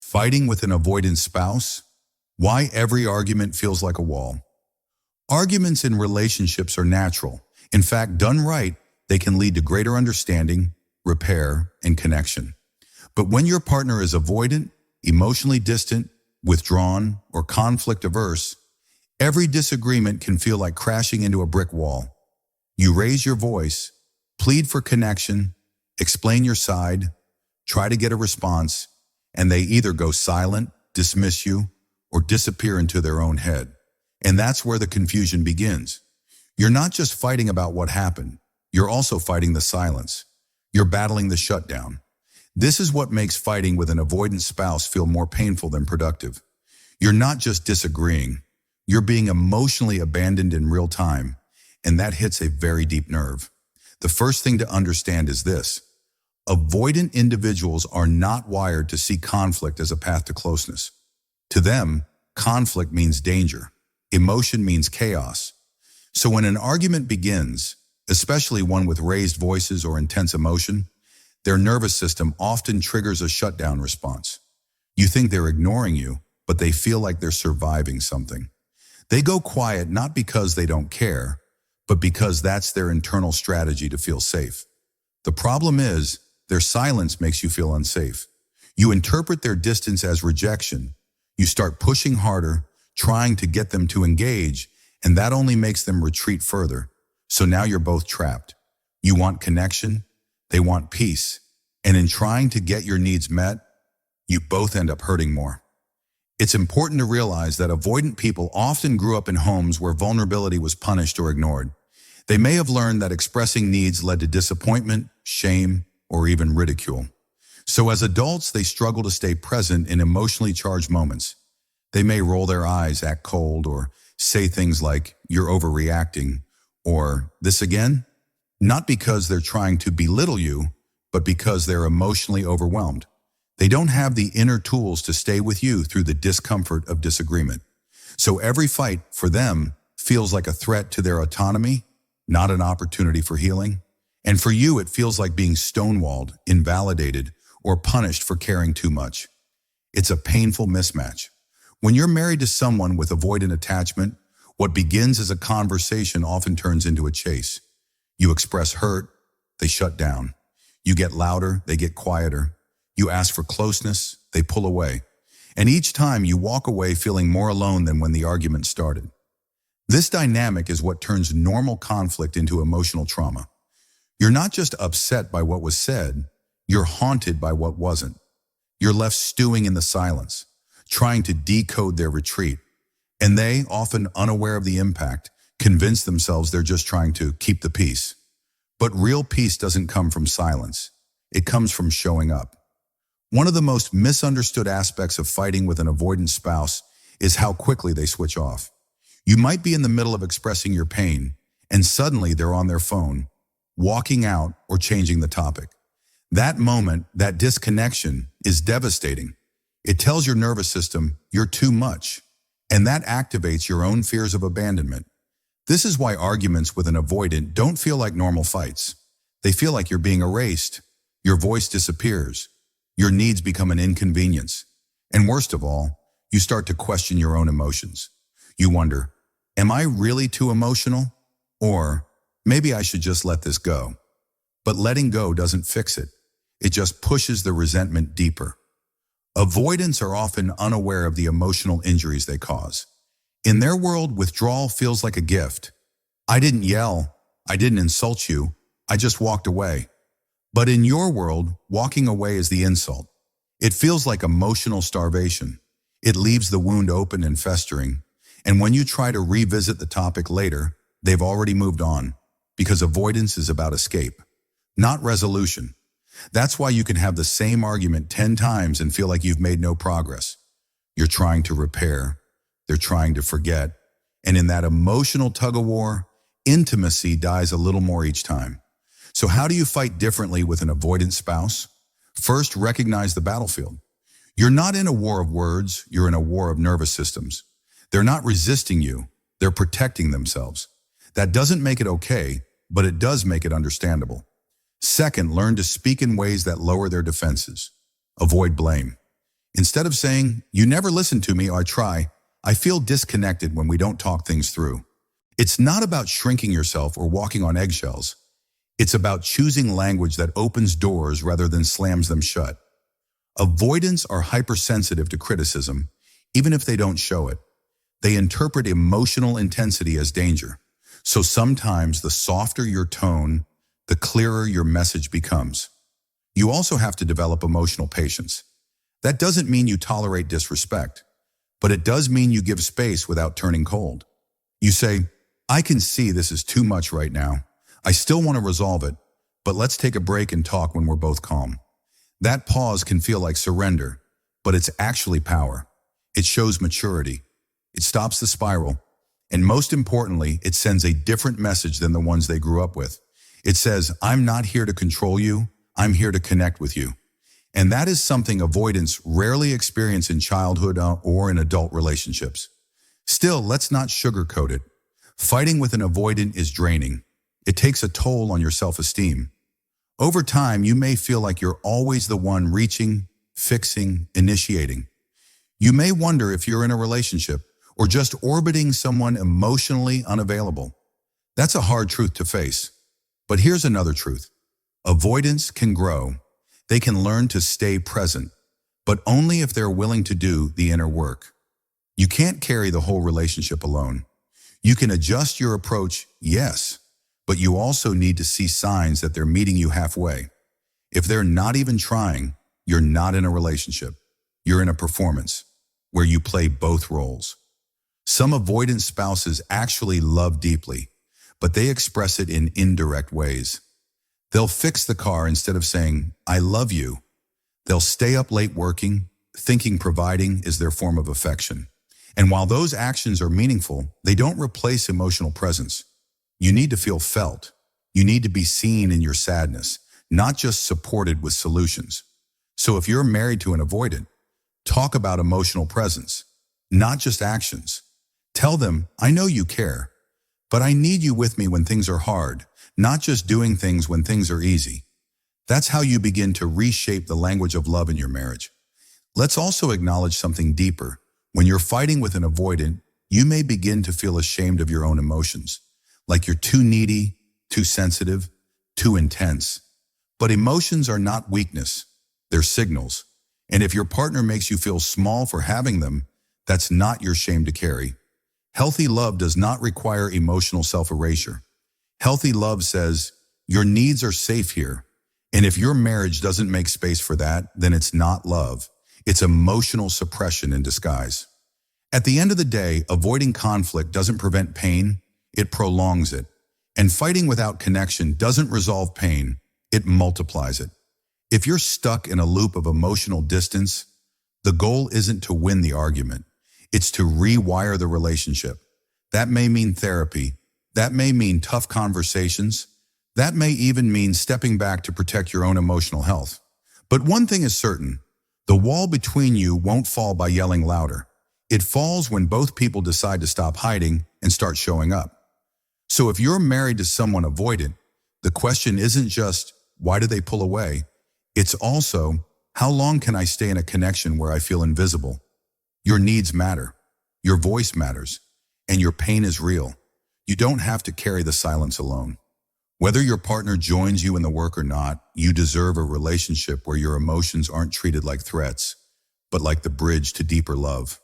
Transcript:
Fighting with an avoidant spouse? Why every argument feels like a wall. Arguments in relationships are natural. In fact, done right, they can lead to greater understanding, repair, and connection. But when your partner is avoidant, emotionally distant, withdrawn, or conflict averse, every disagreement can feel like crashing into a brick wall. You raise your voice, plead for connection, explain your side, try to get a response, and they either go silent, dismiss you, or disappear into their own head. And that's where the confusion begins. You're not just fighting about what happened, you're also fighting the silence. You're battling the shutdown. This is what makes fighting with an avoidant spouse feel more painful than productive. You're not just disagreeing, you're being emotionally abandoned in real time, and that hits a very deep nerve. The first thing to understand is this. Avoidant individuals are not wired to see conflict as a path to closeness. To them, conflict means danger. Emotion means chaos. So when an argument begins, especially one with raised voices or intense emotion, their nervous system often triggers a shutdown response. You think they're ignoring you, but they feel like they're surviving something. They go quiet not because they don't care, but because that's their internal strategy to feel safe. The problem is, their silence makes you feel unsafe. You interpret their distance as rejection. You start pushing harder, trying to get them to engage, and that only makes them retreat further. So now you're both trapped. You want connection, they want peace, and in trying to get your needs met, you both end up hurting more. It's important to realize that avoidant people often grew up in homes where vulnerability was punished or ignored. They may have learned that expressing needs led to disappointment, shame, or even ridicule. So as adults, they struggle to stay present in emotionally charged moments. They may roll their eyes, act cold, or say things like, "You're overreacting," or "This again?" Not because they're trying to belittle you, but because they're emotionally overwhelmed. They don't have the inner tools to stay with you through the discomfort of disagreement. So every fight, for them, feels like a threat to their autonomy, not an opportunity for healing. And for you, it feels like being stonewalled, invalidated, or punished for caring too much. It's a painful mismatch. When you're married to someone with avoidant attachment, what begins as a conversation often turns into a chase. You express hurt, they shut down. You get louder, they get quieter. You ask for closeness, they pull away. And each time you walk away feeling more alone than when the argument started. This dynamic is what turns normal conflict into emotional trauma. You're not just upset by what was said, you're haunted by what wasn't. You're left stewing in the silence, trying to decode their retreat. And they, often unaware of the impact, convince themselves they're just trying to keep the peace. But real peace doesn't come from silence. It comes from showing up. One of the most misunderstood aspects of fighting with an avoidant spouse is how quickly they switch off. You might be in the middle of expressing your pain, and suddenly they're on their phone, walking out or changing the topic. That moment, that disconnection, is devastating. It tells your nervous system you're too much, and that activates your own fears of abandonment. This is why arguments with an avoidant don't feel like normal fights. They feel like you're being erased. Your voice disappears. Your needs become an inconvenience. And worst of all, you start to question your own emotions. You wonder, am I really too emotional? Or maybe I should just let this go. But letting go doesn't fix it. It just pushes the resentment deeper. Avoidants are often unaware of the emotional injuries they cause. In their world, withdrawal feels like a gift. I didn't yell. I didn't insult you. I just walked away. But in your world, walking away is the insult. It feels like emotional starvation. It leaves the wound open and festering. And when you try to revisit the topic later, they've already moved on, because avoidance is about escape, not resolution. That's why you can have the same argument 10 times and feel like you've made no progress. You're trying to repair. They're trying to forget. And in that emotional tug-of-war, intimacy dies a little more each time. So how do you fight differently with an avoidant spouse? First, recognize the battlefield. You're not in a war of words, you're in a war of nervous systems. They're not resisting you, they're protecting themselves. That doesn't make it okay, but it does make it understandable. Second, learn to speak in ways that lower their defenses. Avoid blame. Instead of saying, "You never listen to me," or "I try," "I feel disconnected when we don't talk things through." It's not about shrinking yourself or walking on eggshells. It's about choosing language that opens doors rather than slams them shut. Avoidants are hypersensitive to criticism, even if they don't show it. They interpret emotional intensity as danger. So sometimes the softer your tone, the clearer your message becomes. You also have to develop emotional patience. That doesn't mean you tolerate disrespect, but it does mean you give space without turning cold. You say, "I can see this is too much right now. I still want to resolve it, but let's take a break and talk when we're both calm." That pause can feel like surrender, but it's actually power. It shows maturity. It stops the spiral. And most importantly, it sends a different message than the ones they grew up with. It says, "I'm not here to control you. I'm here to connect with you." And that is something avoidants rarely experience in childhood or in adult relationships. Still, let's not sugarcoat it. Fighting with an avoidant is draining. It takes a toll on your self-esteem. Over time, you may feel like you're always the one reaching, fixing, initiating. You may wonder if you're in a relationship or just orbiting someone emotionally unavailable. That's a hard truth to face. But here's another truth. Avoidants can grow. They can learn to stay present, but only if they're willing to do the inner work. You can't carry the whole relationship alone. You can adjust your approach, yes, but you also need to see signs that they're meeting you halfway. If they're not even trying, you're not in a relationship. You're in a performance where you play both roles. Some avoidant spouses actually love deeply, but they express it in indirect ways. They'll fix the car instead of saying, "I love you." They'll stay up late working, thinking providing is their form of affection. And while those actions are meaningful, they don't replace emotional presence. You need to feel felt. You need to be seen in your sadness, not just supported with solutions. So if you're married to an avoidant, talk about emotional presence, not just actions. Tell them, "I know you care, but I need you with me when things are hard, not just doing things when things are easy." That's how you begin to reshape the language of love in your marriage. Let's also acknowledge something deeper. When you're fighting with an avoidant, you may begin to feel ashamed of your own emotions, like you're too needy, too sensitive, too intense. But emotions are not weakness, they're signals. And if your partner makes you feel small for having them, that's not your shame to carry. Healthy love does not require emotional self-erasure. Healthy love says, "Your needs are safe here." And if your marriage doesn't make space for that, then it's not love. It's emotional suppression in disguise. At the end of the day, avoiding conflict doesn't prevent pain, it prolongs it. And fighting without connection doesn't resolve pain, it multiplies it. If you're stuck in a loop of emotional distance, the goal isn't to win the argument. It's to rewire the relationship. That may mean therapy. That may mean tough conversations. That may even mean stepping back to protect your own emotional health. But one thing is certain, the wall between you won't fall by yelling louder. It falls when both people decide to stop hiding and start showing up. So if you're married to someone avoidant, the question isn't just, why do they pull away? It's also, how long can I stay in a connection where I feel invisible? Your needs matter. Your voice matters. And your pain is real. You don't have to carry the silence alone. Whether your partner joins you in the work or not, you deserve a relationship where your emotions aren't treated like threats, but like the bridge to deeper love.